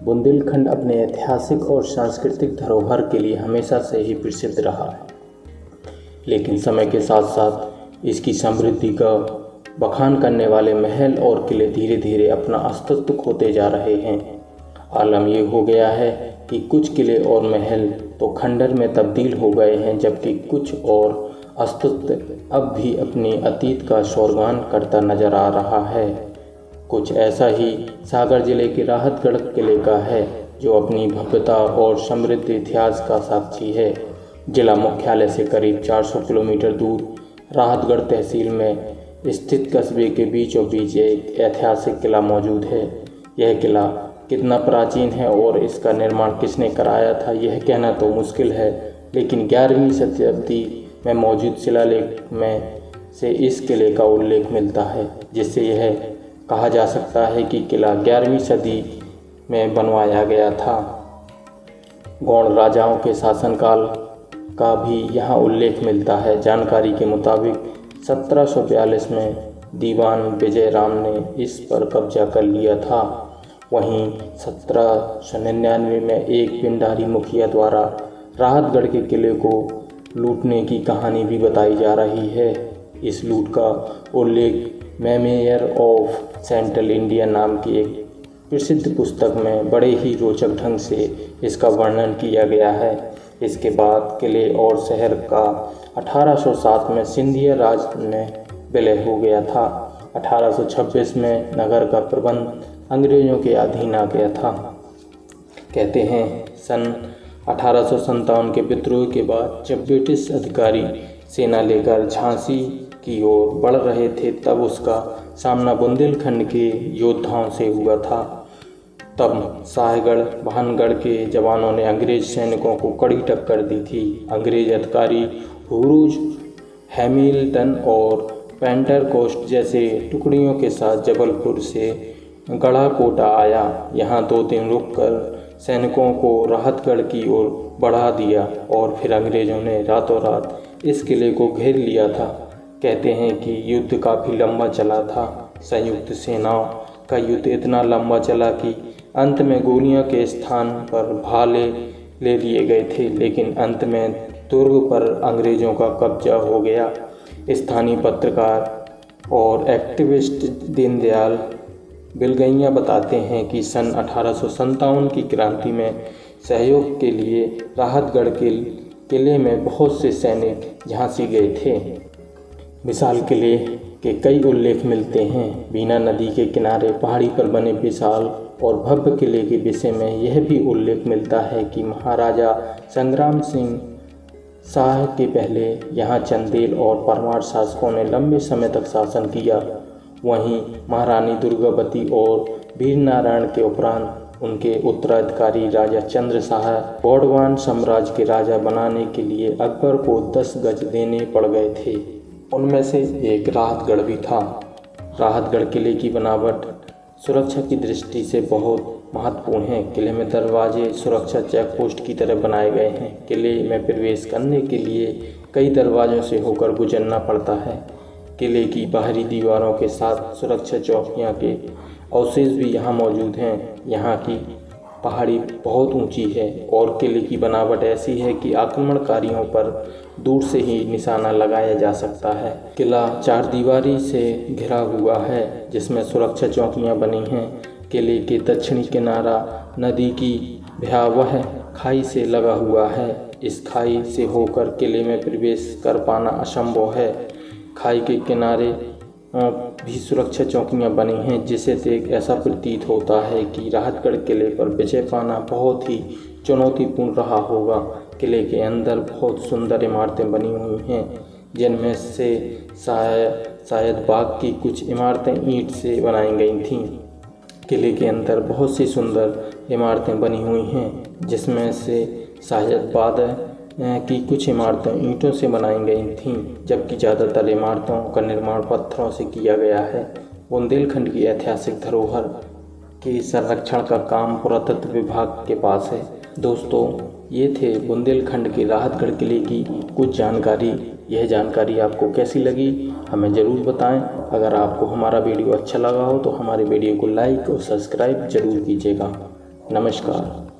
बुंदेलखंड अपने ऐतिहासिक और सांस्कृतिक धरोहर के लिए हमेशा से ही प्रसिद्ध रहा है, लेकिन समय के साथ साथ इसकी समृद्धि का बखान करने वाले महल और किले धीरे धीरे अपना अस्तित्व खोते जा रहे हैं। आलम ये हो गया है कि कुछ किले और महल तो खंडर में तब्दील हो गए हैं, जबकि कुछ और अस्तित्व अब भी अपने अतीत का शोरगान करता नजर आ रहा है। कुछ ऐसा ही सागर जिले के राहतगढ़ किले का है, जो अपनी भव्यता और समृद्ध इतिहास का साक्षी है। जिला मुख्यालय से करीब 400 किलोमीटर दूर राहतगढ़ तहसील में स्थित कस्बे के बीचों बीच एक ऐतिहासिक किला मौजूद है। यह किला कितना प्राचीन है और इसका निर्माण किसने कराया था, यह कहना तो मुश्किल है, लेकिन 11वीं शताब्दी में मौजूद शिलालेख में से इस किले का उल्लेख मिलता है, जिससे यह कहा जा सकता है कि किला 11वीं सदी में बनवाया गया था। गौड़ राजाओं के शासनकाल का भी यहाँ उल्लेख मिलता है। जानकारी के मुताबिक 1742 में दीवान विजय राम ने इस पर कब्जा कर लिया था। वहीं 1799 में एक पिंडारी मुखिया द्वारा राहतगढ़ के किले को लूटने की कहानी भी बताई जा रही है। इस लूट का उल्लेख मेमोयर ऑफ सेंट्रल इंडिया नाम की एक प्रसिद्ध पुस्तक में बड़े ही रोचक ढंग से इसका वर्णन किया गया है। इसके बाद किले और शहर का 1807 में सिंधिया राज में विलय हो गया था। 1826 में नगर का प्रबंध अंग्रेजों के अधीन आ गया था। कहते हैं सन 1857 के विद्रोह के बाद जब ब्रिटिश अधिकारी सेना लेकर झांसी की ओर बढ़ रहे थे, तब उसका सामना बुंदेलखंड के योद्धाओं से हुआ था। तब शाहगढ़ भानगढ़ के जवानों ने अंग्रेज सैनिकों को कड़ी टक्कर दी थी। अंग्रेज अधिकारी हुरूज, हैमिल्टन और पेंटरकोस्ट जैसे टुकड़ियों के साथ जबलपुर से गढ़ाकोटा आया। यहाँ 2 दिन रुककर सैनिकों को राहतगढ़ की ओर बढ़ा दिया और फिर अंग्रेजों ने रातों रात इस किले को घेर लिया था। कहते हैं कि युद्ध काफ़ी लंबा चला था। संयुक्त सेनाओं का युद्ध इतना लंबा चला कि अंत में गोलियों के स्थान पर भाले ले लिए गए थे, लेकिन अंत में दुर्ग पर अंग्रेज़ों का कब्जा हो गया। स्थानीय पत्रकार और एक्टिविस्ट दीनदयाल बिलगैया बताते हैं कि सन 1857 की क्रांति में सहयोग के लिए राहतगढ़ के किले में बहुत से सैनिक झांसी गए थे। विशाल किले के कई उल्लेख मिलते हैं। बीना नदी के किनारे पहाड़ी पर बने विशाल और भव्य किले के विषय में यह भी उल्लेख मिलता है कि महाराजा संग्राम सिंह शाह के पहले यहाँ चंदेल और परमार शासकों ने लंबे समय तक शासन किया। वहीं महारानी दुर्गावती और वीर नारायण के उपरांत उनके उत्तराधिकारी राजा चंद्र शाह गौड़वान साम्राज्य के राजा बनाने के लिए अकबर को 10 गज देने पड़ गए थे। उनमें से एक राहतगढ़ भी था। राहतगढ़ किले की बनावट सुरक्षा की दृष्टि से बहुत महत्वपूर्ण है। किले में दरवाजे सुरक्षा चेक पोस्ट की तरह बनाए गए हैं। किले में प्रवेश करने के लिए कई दरवाजों से होकर गुजरना पड़ता है। किले की बाहरी दीवारों के साथ सुरक्षा चौकियां के अवशेष भी यहाँ मौजूद हैं। यहाँ की पहाड़ी बहुत ऊंची है और किले की बनावट ऐसी है कि आक्रमणकारियों पर दूर से ही निशाना लगाया जा सकता है। किला 4 दीवारी से घिरा हुआ है, जिसमें सुरक्षा चौकियां बनी हैं। किले के दक्षिणी किनारा नदी की भयावह खाई से लगा हुआ है। इस खाई से होकर किले में प्रवेश कर पाना असंभव है। खाई के किनारे भी सुरक्षा चौकियां बनी हैं, जिससे देख ऐसा प्रतीत होता है कि राहतगढ़ किले पर विजय पाना बहुत ही चुनौतीपूर्ण रहा होगा। किले के अंदर बहुत सुंदर इमारतें बनी हुई हैं, जिनमें से शायद बाग की कुछ इमारतें ईंट से बनाई गई थीं। किले के अंदर बहुत सी सुंदर इमारतें बनी हुई हैं, जिसमें से शायद बाग की कुछ इमारतें ईंटों से बनाई गई थीं, जबकि ज़्यादातर इमारतों का निर्माण पत्थरों से किया गया है। बुंदेलखंड की ऐतिहासिक धरोहर के संरक्षण का काम पुरातत्व विभाग के पास है। दोस्तों, ये थे बुंदेलखंड के राहतगढ़ किले की कुछ जानकारी। यह जानकारी आपको कैसी लगी हमें ज़रूर बताएं। अगर आपको हमारा वीडियो अच्छा लगा हो तो हमारे वीडियो को लाइक और सब्सक्राइब ज़रूर कीजिएगा। नमस्कार।